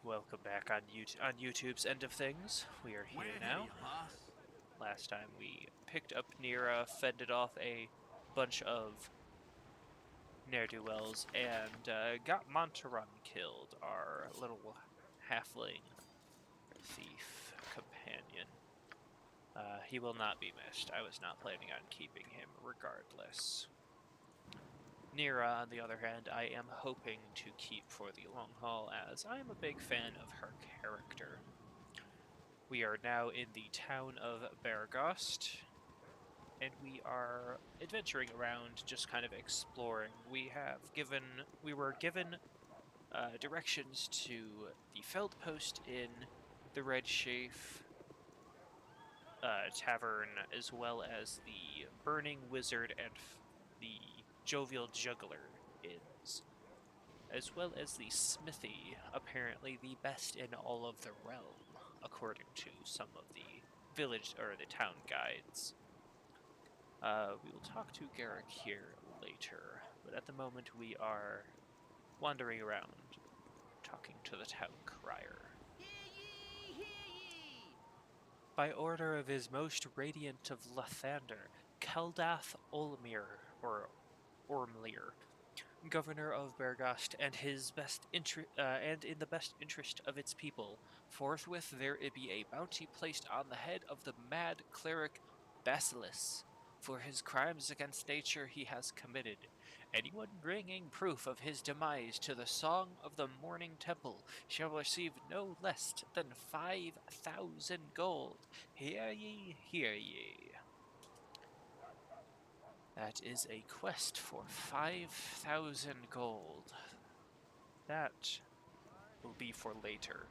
Welcome back on YouTube's end of things. We are here now. Last time we picked up Nira, fended off a bunch of ne'er-do-wells, and got Montaran killed, our little halfling thief companion. He will not be missed. I was not planning on keeping him regardless. Nira, on the other hand, I am hoping to keep for the long haul, as I am a big fan of her character. We are now in the town of Beregost, and we are adventuring around, just kind of exploring. We were given directions to the Felt Post Inn, the Red Chafe Tavern, as well as the Burning Wizard and the Jovial Juggler inns, as well as the Smithy, apparently the best in all of the realm, according to some of the village or the town guides. We will talk to Garrick here later, but at the moment we are wandering around, talking to the town crier. Hear ye, hear ye! By order of his most radiant of Lathander, Keldath Olmir, or Ormlir, governor of Beregost, and in the best interest of its people, forthwith there be a bounty placed on the head of the mad cleric Basilis, for his crimes against nature he has committed. Anyone bringing proof of his demise to the song of the morning temple shall receive no less than 5,000 gold. Hear ye, hear ye. That is a quest for 5,000 gold. That will be for later.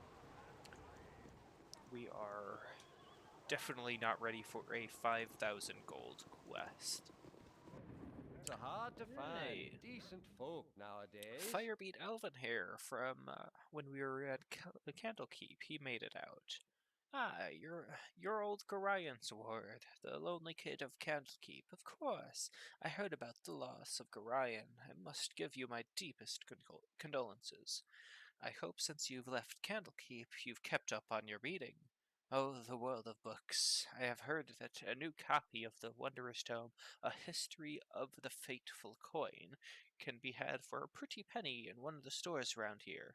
We are definitely not ready for a 5,000 gold quest. It's hard to find decent folk nowadays. Firebeat Elven here from when we were at the Candlekeep. He made it out. Ah, you're old Gorian's ward, the lonely kid of Candlekeep. Of course, I heard about the loss of Gorian. I must give you my deepest condolences. I hope since you've left Candlekeep, you've kept up on your reading. Oh, the world of books. I have heard that a new copy of the wondrous tome, A History of the Fateful Coin, can be had for a pretty penny in one of the stores around here.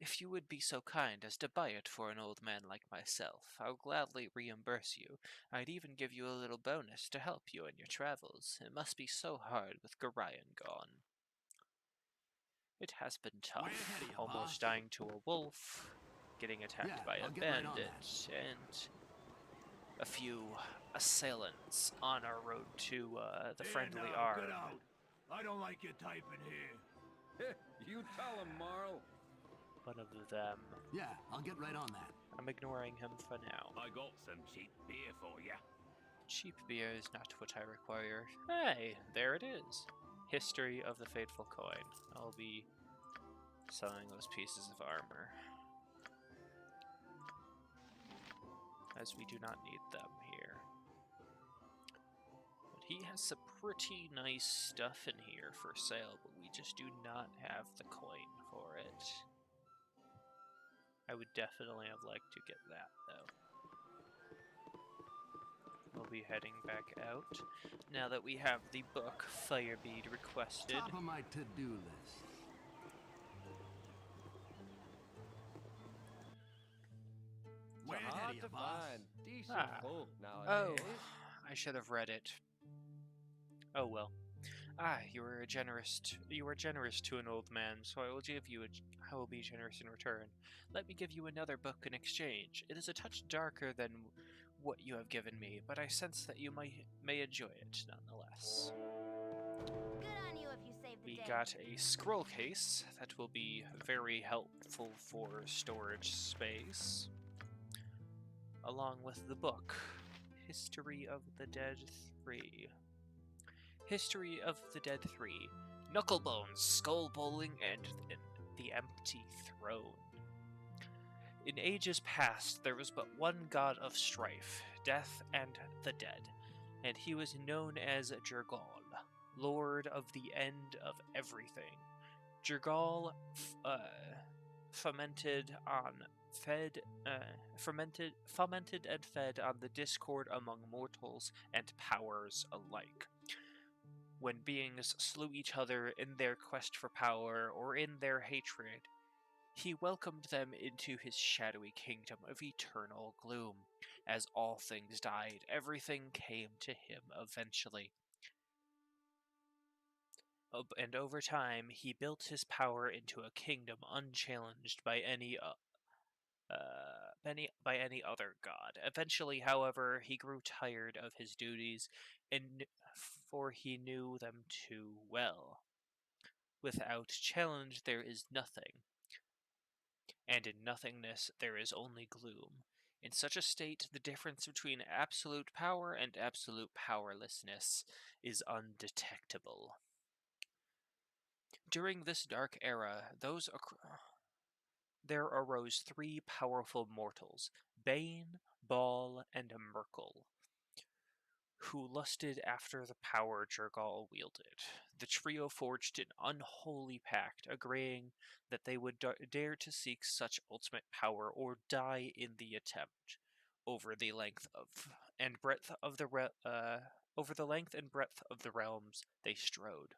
If you would be so kind as to buy it for an old man like myself, I'll gladly reimburse you. I'd even give you a little bonus to help you in your travels. It must be so hard with Gorian gone. It has been tough, almost dying to a wolf, getting attacked by a bandit, and a few assailants on our road to the Friendly Arm. Get out. I don't like your type in here. You tell him, Marl. One of them. Yeah, I'll get right on that. I'm ignoring him for now. I got some cheap beer for you. Cheap beer is not what I require. Hey, there it is. History of the Fateful Coin. I'll be selling those pieces of armor, as we do not need them here. But he has some pretty nice stuff in here for sale, but we just do not have the coin for it. I would definitely have liked to get that, though. We'll be heading back out now that we have the book Firebead requested. Top of my to-do list. It's hard to find decent folk nowadays. Oh, I should have read it. Oh well. You were generous to an old man, so I will be generous in return. Let me give you another book in exchange. It is a touch darker than what you have given me, but I sense that you may enjoy it nonetheless. Good on you if you saved the day. We got a scroll case that will be very helpful for storage space, along with the book, History of the Dead 3. History of the Dead 3, Knucklebones, Skull Bowling, and the Empty Throne. In ages past, there was but one god of strife, death and the dead, and he was known as Jergal, Lord of the End of Everything. Jergal fomented and fed on the discord among mortals and powers alike. When beings slew each other in their quest for power or in their hatred, he welcomed them into his shadowy kingdom of eternal gloom. As all things died, everything came to him eventually. And over time, he built his power into a kingdom unchallenged by any other god. Eventually, however, he grew tired of his duties, for he knew them too well. Without challenge, there is nothing, and in nothingness there is only gloom. In such a state, the difference between absolute power and absolute powerlessness is undetectable. During this dark era, there arose three powerful mortals, Bane, Baal, and Merkel, who lusted after the power Jergal wielded. The trio forged an unholy pact, agreeing that they would dare to seek such ultimate power or die in the attempt. Over the length and breadth of the realms they strode,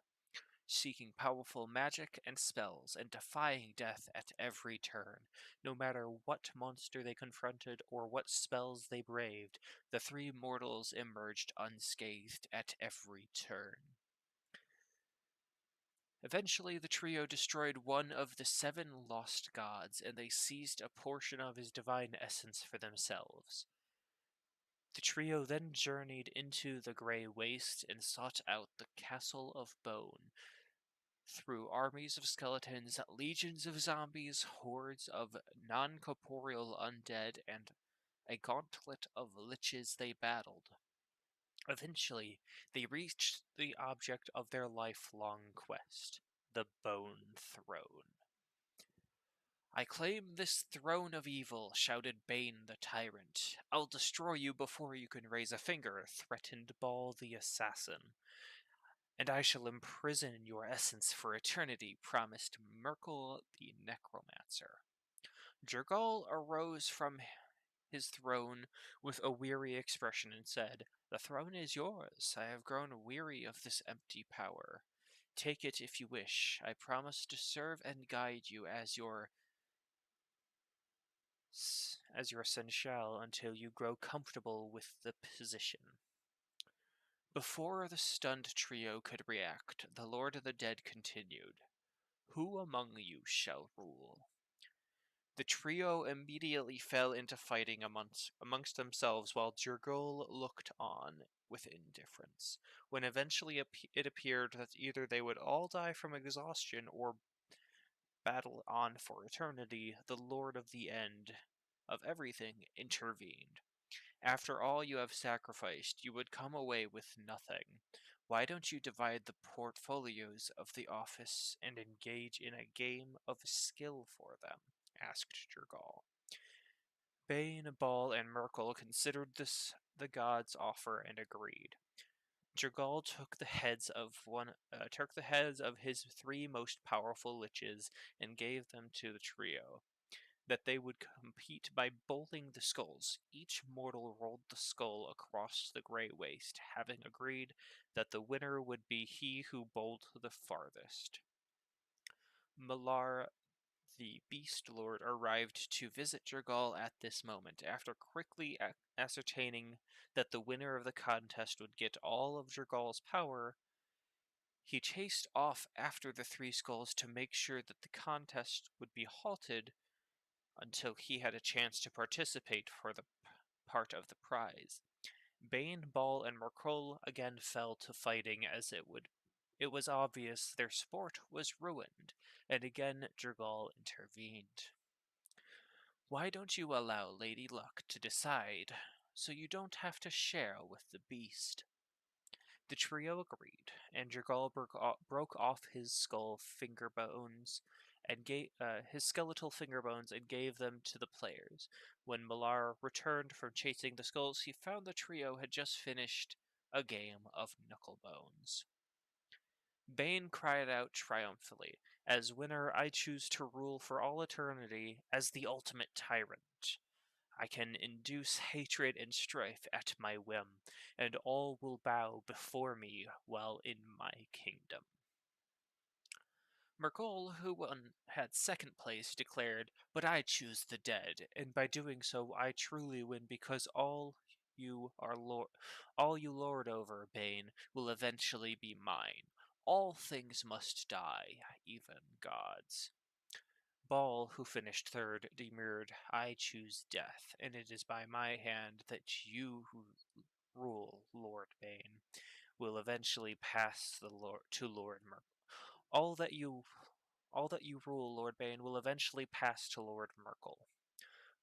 seeking powerful magic and spells and defying death at every turn. No matter what monster they confronted or what spells they braved, the three mortals emerged unscathed at every turn. Eventually, the trio destroyed one of the 7 lost gods, and they seized a portion of his divine essence for themselves. The trio then journeyed into the Grey Waste and sought out the Castle of Bone. Through armies of skeletons, legions of zombies, hordes of non-corporeal undead, and a gauntlet of liches they battled. Eventually, they reached the object of their lifelong quest, the Bone Throne. "I claim this throne of evil," shouted Bane the tyrant. "I'll destroy you before you can raise a finger," threatened Baal the assassin. "And I shall imprison your essence for eternity," promised Merkel the necromancer. Jergal arose from his throne with a weary expression and said, "The throne is yours. I have grown weary of this empty power. Take it if you wish. I promise to serve and guide you as your son shall until you grow comfortable with the position." Before the stunned trio could react, the Lord of the Dead continued, "Who among you shall rule?" The trio immediately fell into fighting amongst themselves while Jergal looked on with indifference. When eventually it appeared that either they would all die from exhaustion or battle on for eternity, the Lord of the End of everything intervened. "After all you have sacrificed, you would come away with nothing. Why don't you divide the portfolios of the office and engage in a game of skill for them?" asked Jergal. Bane, Baal, and Merkel considered the god's offer and agreed. Jergal took the heads of his 3 most powerful liches and gave them to the trio, that they would compete by bowling the skulls. Each mortal rolled the skull across the Grey Waste, having agreed that the winner would be he who bowled the farthest. Malar, the Beast Lord, arrived to visit Jergal at this moment. After quickly ascertaining that the winner of the contest would get all of Jergal's power, he chased off after the 3 skulls to make sure that the contest would be halted until he had a chance to participate for the part of the prize. Bane, Baal, and Merkel again fell to fighting as it was obvious their sport was ruined, and again Jergal intervened. "Why don't you allow Lady Luck to decide, so you don't have to share with the beast?" The trio agreed, and Jergal broke off his skeletal finger bones and gave them to the players. When Malar returned from chasing the skulls, he found the trio had just finished a game of knucklebones. Bane cried out triumphantly, As winner, I choose to rule for all eternity as the ultimate tyrant. I can induce hatred and strife at my whim, and all will bow before me while in my kingdom. Merkel, who had second place, declared, "But I choose the dead, and by doing so I truly win because all you lord over, Bane, will eventually be mine. All things must die, even gods." Ball, who finished third, demurred, "I choose death, and it is by my hand that you who rule, Lord Bane, will eventually pass to Lord Merkel. All that you rule, Lord Bane, will eventually pass to Lord Merkel.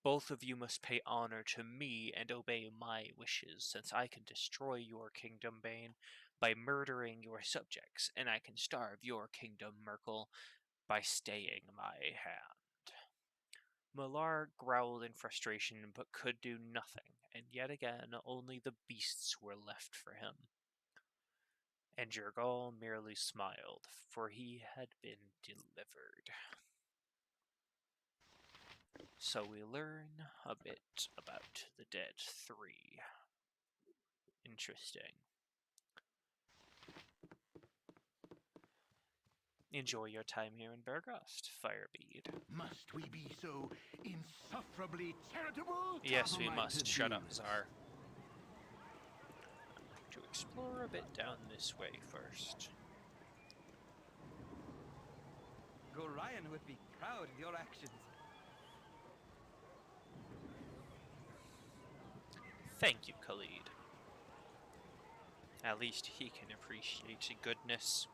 Both of you must pay honor to me and obey my wishes, since I can destroy your kingdom, Bane, by murdering your subjects, and I can starve your kingdom, Merkel, by staying my hand." Millar growled in frustration, but could do nothing, and yet again only the beasts were left for him. And Jergal merely smiled, for he had been delivered. So we learn a bit about the Dead 3. Interesting. Enjoy your time here in Beregost, Firebead. Must we be so insufferably charitable? Yes, we must. Shut up, Czar. To explore a bit down this way first. Gorion would be proud of your actions. Thank you, Khalid. At least he can appreciate goodness.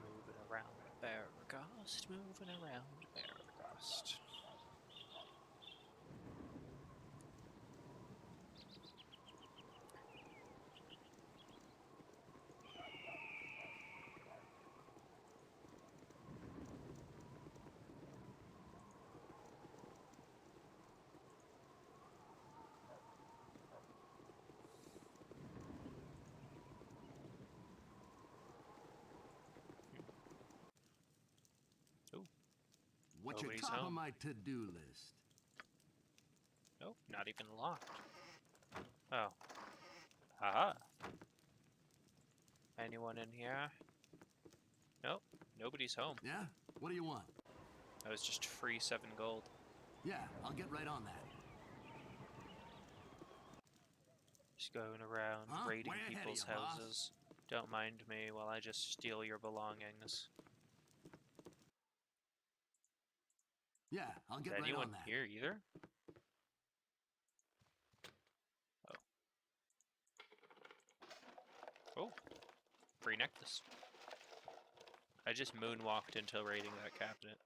Moving around Beregost, moving around Beregost. What's your Nobody's top of home. my to-do list? Nope, not even locked. Oh. Haha. Anyone in here? Nope, nobody's home. Yeah? What do you want? That was just free 7 gold. Yeah, I'll get right on that. Just going around Huh? raiding Way ahead of people's you, boss. houses. Don't mind me while I just steal your belongings. Yeah, I'll Is get right anyone on that. here either? Oh. Oh. Free necklace. I just moonwalked until raiding that cabinet.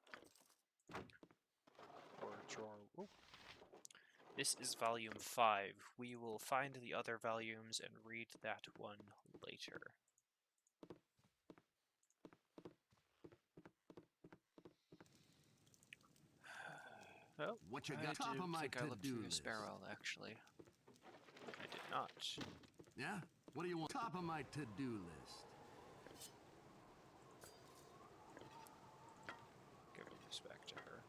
Or drawer. Ooh. This is volume 5. We will find the other volumes and read that one later. Oh, What you I got? Top of didn't my think I looked to-do through list. Sparrow, actually. I did not. Yeah? What do you want? Top of my to-do list. Giving this back to her.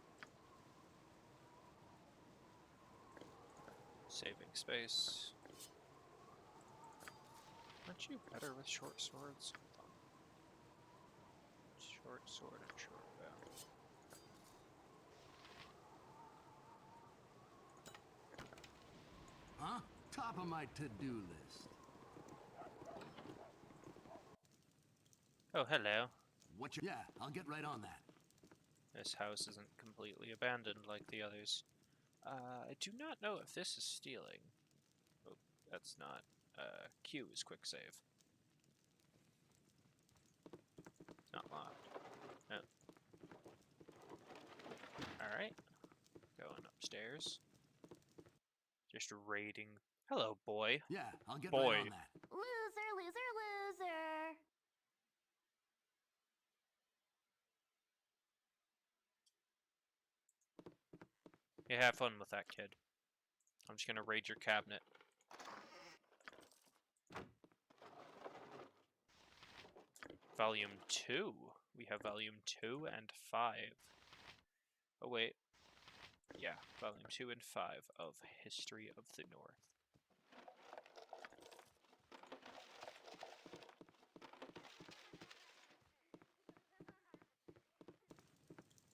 Saving space. Aren't you better with short swords? Hold on. Short sword and short bow. Huh? Top of my to-do list. Oh, hello. What you... Yeah, I'll get right on that. This house isn't completely abandoned like the others. I do not know if this is stealing. Oh, that's not. Q is quick save. Alright. Going upstairs. Just raiding. Hello, boy. Yeah, I'll get Boy. right on that. Loser, loser, loser. Yeah, have fun with that, kid. I'm just gonna raid your cabinet. Volume 2. We have Volume 2 and 5. Oh, wait. Yeah, Volume 2 and 5 of History of the North.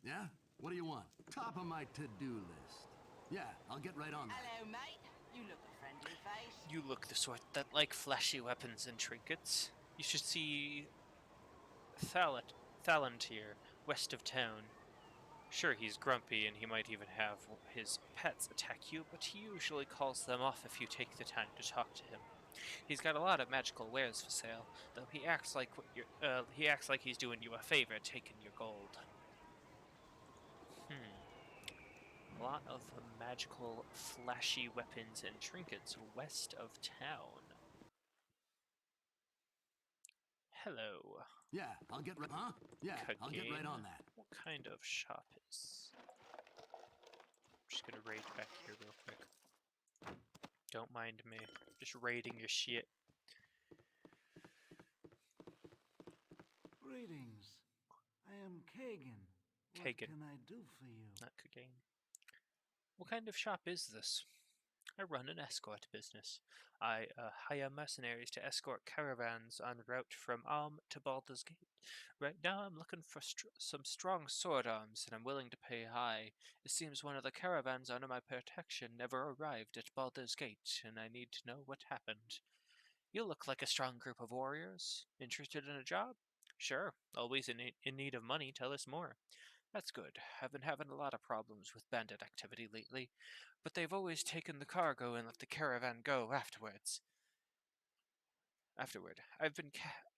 Yeah? What do you want? Top of my to-do list. Yeah, I'll get right on that. Hello, mate. You look a friendly face. You look the sort that like flashy weapons and trinkets. You should see Thalantir, west of town. Sure, he's grumpy and he might even have his pets attack you, but he usually calls them off if you take the time to talk to him. He's got a lot of magical wares for sale, though he acts like he's doing you a favor taking your gold. A lot of magical, flashy weapons and trinkets west of town. Hello. Yeah, I'll get right. Huh? Yeah, I'll get right on that. What kind of shop is? I'm just gonna raid back here real quick. Don't mind me. Just raiding your shit. Greetings. I am Kagan. What Kagan. can I do for you? Not cooking. What kind of shop is this? I run an escort business. I hire mercenaries to escort caravans en route from Alm to Baldur's Gate. Right now I'm looking for some strong sword arms, and I'm willing to pay high. It seems one of the caravans under my protection never arrived at Baldur's Gate, and I need to know what happened. You look like a strong group of warriors. Interested in a job? Sure. Always in need of money. Tell us more. That's good. I've been having a lot of problems with bandit activity lately, but they've always taken the cargo and let the caravan go afterward. I've been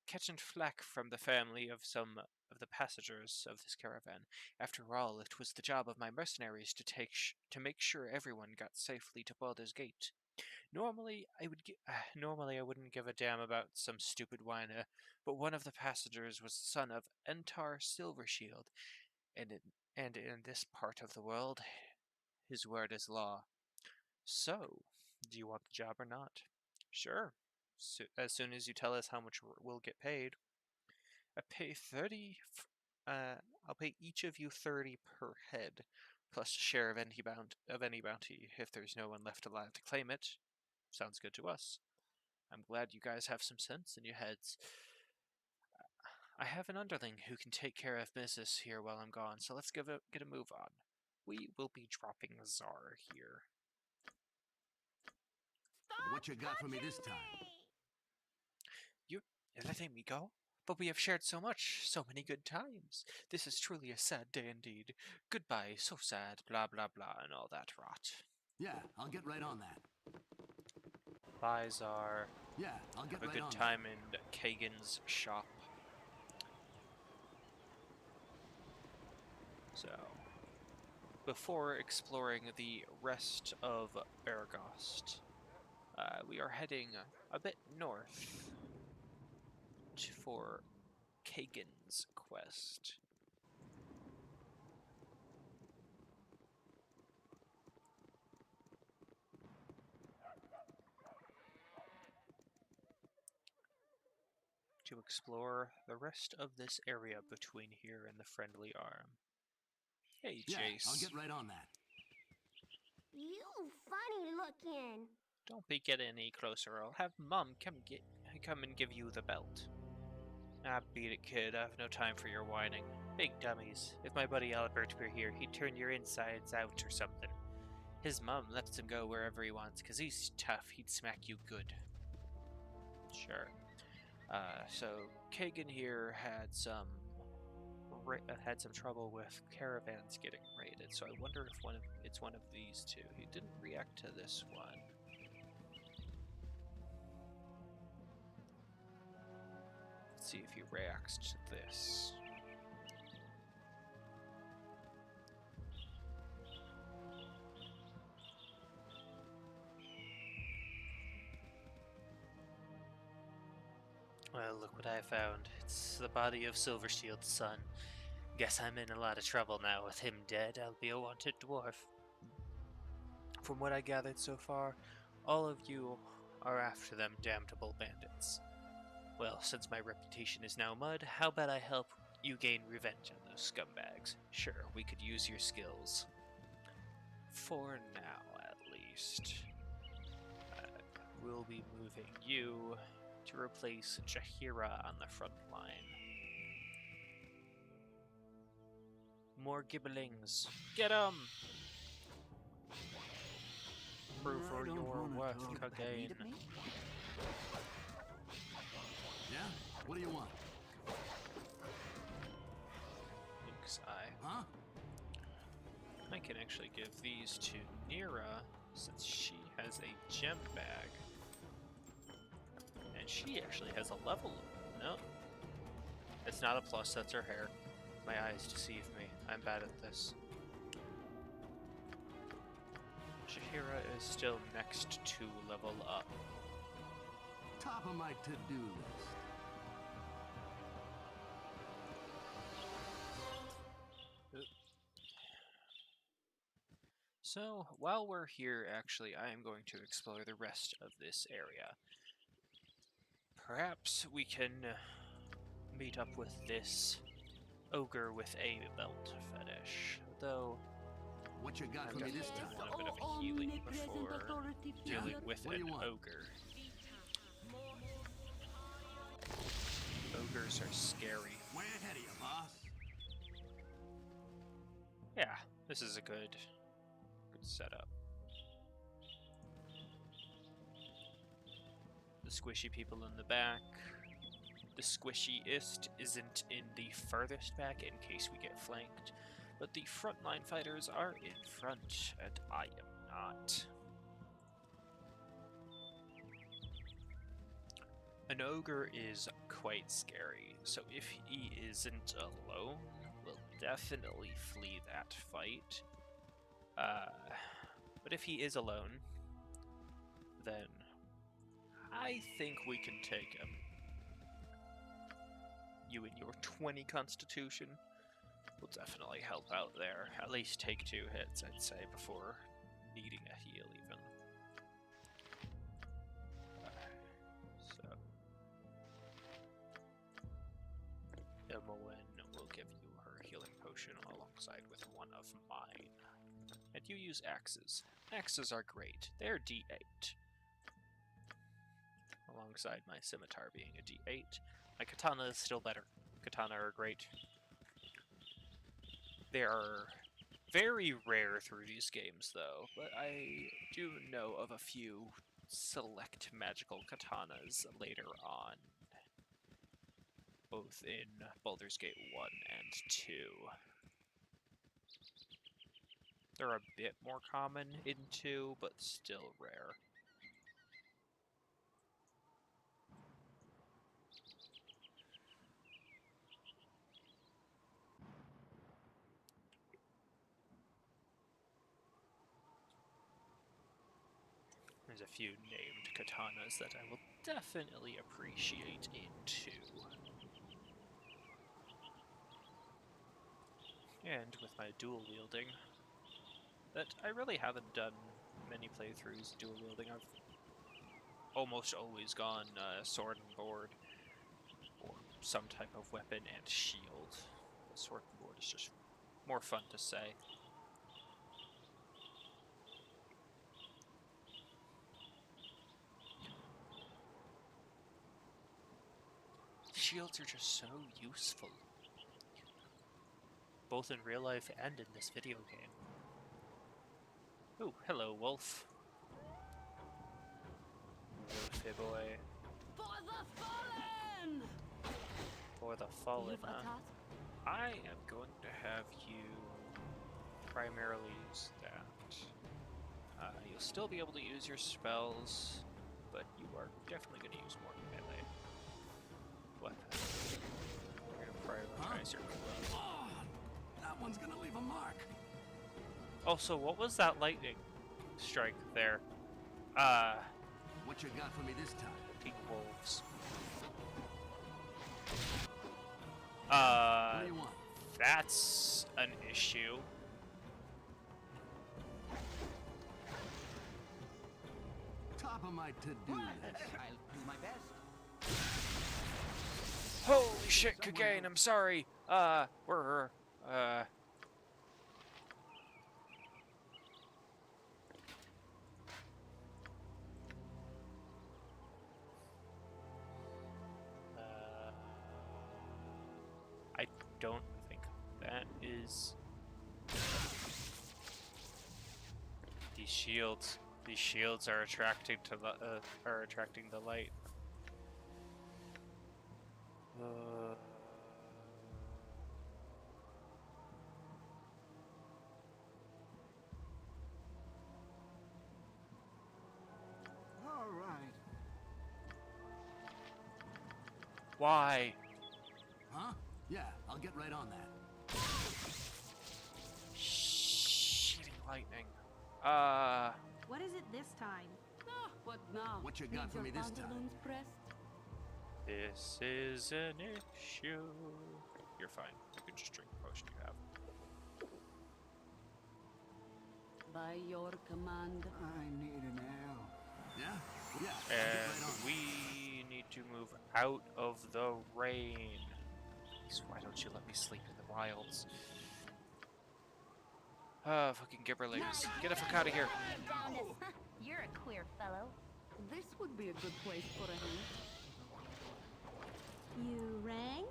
catching flack from the family of some of the passengers of this caravan. After all, it was the job of my mercenaries to make sure everyone got safely to Baldur's Gate. Normally, I wouldn't give a damn about some stupid whiner, but one of the passengers was the son of Entar Silvershield, and in this part of the world, his word is law. So, do you want the job or not? Sure. As soon as you tell us how much we'll get paid. I'll pay each of you 30 per head, plus a share of any bounty if there's no one left alive to claim it. Sounds good to us. I'm glad you guys have some sense in your heads. I have an underling who can take care of business here while I'm gone, so let's get a move on. We will be dropping Czar here. What you got for me this time? You're letting me go? But we have shared so much, so many good times. This is truly a sad day indeed. Goodbye, so sad, blah blah blah, and all that rot. Yeah, I'll get right on that. Bye, Czar. Yeah, I'll get Have a right good on time in Kagan's shop. So, before exploring the rest of Beregost, we are heading a bit north for Kagan's quest. To explore the rest of this area between here and the Friendly Arm. Hey, Yeah, Jace. I'll get right on that. You funny looking. Don't be getting any closer. I'll have Mom come and give you the belt. Ah, beat it, kid. I have no time for your whining. Big dummies. If my buddy Albert were here, he'd turn your insides out or something. His mom lets him go wherever he wants, 'cause he's tough. He'd smack you good. Sure. So Kagan here had some trouble with caravans getting raided. So I wonder if it's one of these two. He didn't react to this one. Let's see if he reacts to this. Well, look what I found. It's the body of Silvershield's son. Guess I'm in a lot of trouble now. With him dead, I'll be a wanted dwarf. From what I gathered so far, all of you are after them damnable bandits. Well, since my reputation is now mud, how about I help you gain revenge on those scumbags? Sure, we could use your skills. For now, at least. We'll be moving you to replace Jahira on the front line. More gibblings. Get 'em! Prove for your worth, Kagain. Yeah? What do you want? Lynx Eye. Huh? I can actually give these to Nira, since she has a gem bag. And she actually has a level. No. It's not a plus, that's her hair. My eyes deceive me. I'm bad at this. Shahira is still next to level up. Top of my to-do list. So, while we're here, actually, I am going to explore the rest of this area. Perhaps we can meet up with this ogre with a belt fetish, though What you got I'm for me gonna this time? want a bit of a healing before dealing with What do you an want? ogre. Ogres are scary. Way ahead of you, boss. Yeah, this is a good setup. The squishy people in the back. The squishiest isn't in the furthest back in case we get flanked, but the frontline fighters are in front, and I am not. An ogre is quite scary, so if he isn't alone, we'll definitely flee that fight. But if he is alone, then I think we can take him. You and your 20 constitution will definitely help out there. At least take 2 hits, I'd say, before needing a heal even. So Imoen will give you her healing potion alongside with one of mine. And you use axes. Axes are great. They're D8. Alongside my scimitar being a D8. My katana is still better. Katana are great. They are very rare through these games, though, but I do know of a few select magical katanas later on, both in Baldur's Gate 1 and 2. They're a bit more common in 2, but still rare. There's a few named katanas that I will definitely appreciate in 2. And with my dual wielding, that I really haven't done many playthroughs dual wielding. I've almost always gone sword and board, or some type of weapon and shield. The sword and board is just more fun to say. Shields are just so useful, both in real life and in this video game. Oh, hello, wolf. Wolfy boy. For the fallen! For the fallen, You've a huh? task? I am going to have you primarily use that. You'll still be able to use your spells, but you are definitely going to use more melee weapons. You're going to prioritize your club. Oh, that one's gonna leave a mark. Also, what was that lightning strike there? What you got for me this time? Pink wolves. What do you want? That's an issue. Top of my to-do list. I'll do my best. Holy shit, Kagain, I'm sorry. We're, I don't think that is... These shields are attracting to the, attracting the light. All right. Why? Huh? Yeah, I'll get right on that. Shitty lightning. What is it this time? Ah, what now? What you got Need for me your this time? pantaloons pressed? This is an issue. You're fine. You can just drink the potion you have. By your command. I need an L. Yeah? Yeah, I'll get And right on that. we need to move out of the rain. So why don't you let me sleep in the wilds? Fucking gibberlings. Get the fuck out of here. You're a queer fellow. This would be a good place for a hint. You rang?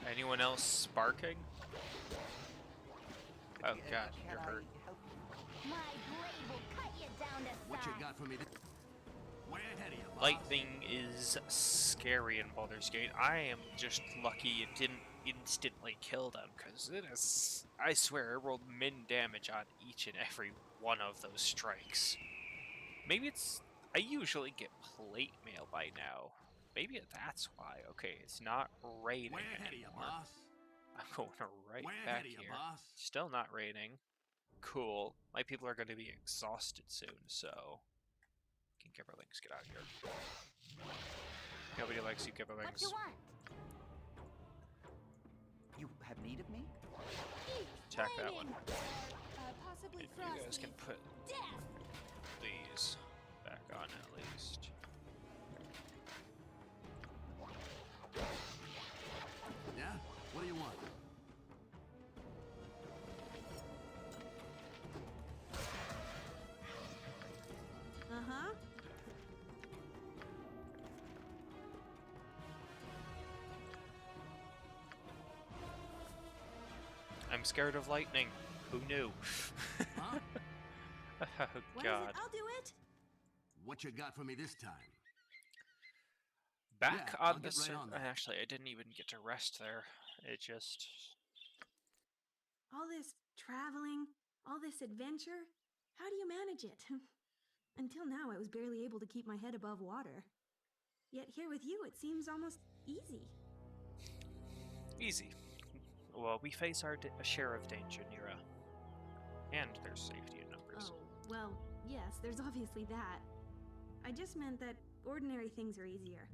Anyone else sparking? Oh god, you're hurt. My blade will cut you down to What you size. got for me this... Way ahead of you, boss. Lightning is scary in Baldur's Gate. I am just lucky it didn't instantly kill them, because it is... I swear, it rolled min damage on each and every one of those strikes. Maybe it's... I usually get plate mail by now. Maybe that's why. Okay, it's not raining Way ahead of you, anymore. boss. I'm going right Way back ahead of you, here. boss. Still not raining. Cool. My people are going to be exhausted soon, so... Can Gibberlings get out of here? Nobody likes you, What Gibberlings. you want? You have need of me? Attack that one. Possibly And you guys can put these back on at least. Yeah? What do you want? Uh-huh. I'm scared of lightning. Who knew? Huh? Oh What is god. it? I'll do it. What you got for me this time? Back Yeah, I'll on the get right on that. Actually, I didn't even get to rest there. It just... All this traveling, all this adventure. How do you manage it? Until now, I was barely able to keep my head above water. Yet here with you, it seems almost easy. Easy. Well, we face our a share of danger, Nira. And there's safety in numbers. Oh, well, yes, there's obviously that. I just meant that ordinary things are easier.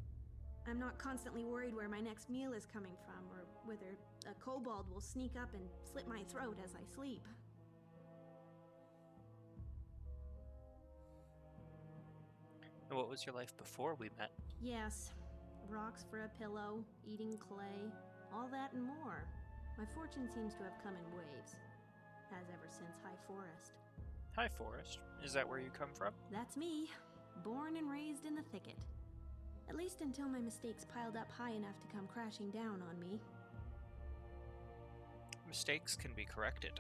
I'm not constantly worried where my next meal is coming from, or whether a kobold will sneak up and slit my throat as I sleep. And what was your life before we met? Yes, rocks for a pillow, eating clay, all that and more. My fortune seems to have come in waves. Has ever since High Forest. Hi, Forest. Is that where you come from? That's me, born and raised in the thicket. At least until my mistakes piled up high enough to come crashing down on me. Mistakes can be corrected.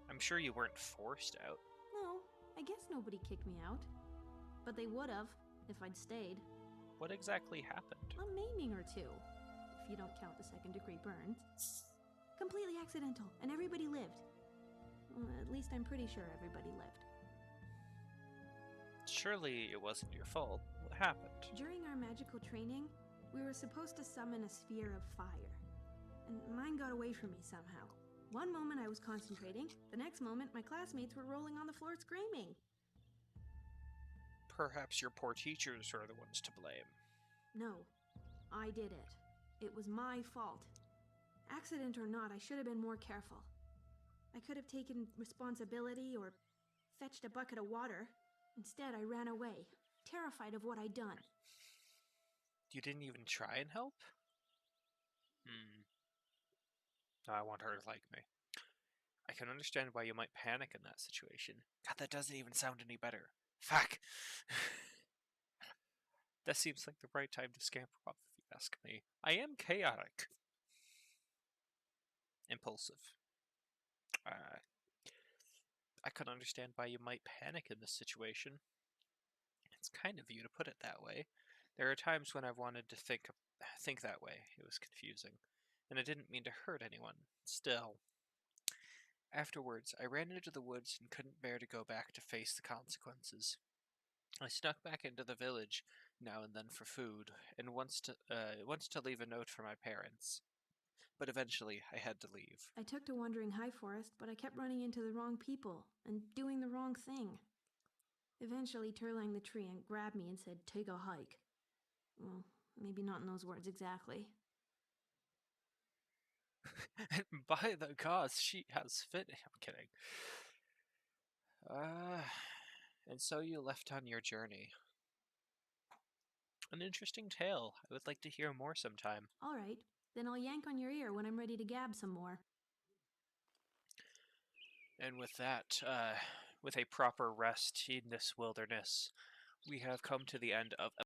I'm sure you weren't forced out. No, I guess nobody kicked me out. But they would have, if I'd stayed. What exactly happened? A maiming or two, if you don't count the second-degree burns. Completely accidental, and everybody lived. Well, at least I'm pretty sure everybody lived. Surely it wasn't your fault. What happened? During our magical training, we were supposed to summon a sphere of fire. And mine got away from me somehow. One moment I was concentrating, the next moment my classmates were rolling on the floor screaming. Perhaps your poor teachers are the ones to blame. No, I did it. It was my fault. Accident or not, I should have been more careful. I could have taken responsibility or fetched a bucket of water. Instead, I ran away, terrified of what I'd done. You didn't even try and help? I want her to like me. I can understand why you might panic in that situation. God, that doesn't even sound any better. Fuck! That seems like the right time to scamper off, if you ask me. I am chaotic. Impulsive. I can understand why you might panic in this situation. It's kind of you to put it that way. There are times when I've wanted to think that way. It was confusing. And I didn't mean to hurt anyone. Still. Afterwards, I ran into the woods and couldn't bear to go back to face the consequences. I snuck back into the village now and then for food, and once to leave a note for my parents. But eventually, I had to leave. I took to wandering High Forest, but I kept running into the wrong people and doing the wrong thing. Eventually, Turlang the tree and grabbed me and said, "Take a hike." Well, maybe not in those words exactly. And by the gods, she has fit. I'm kidding. And so you left on your journey. An interesting tale. I would like to hear more sometime. All right, then I'll yank on your ear when I'm ready to gab some more. And with that, with a proper rest in this wilderness, we have come to the end of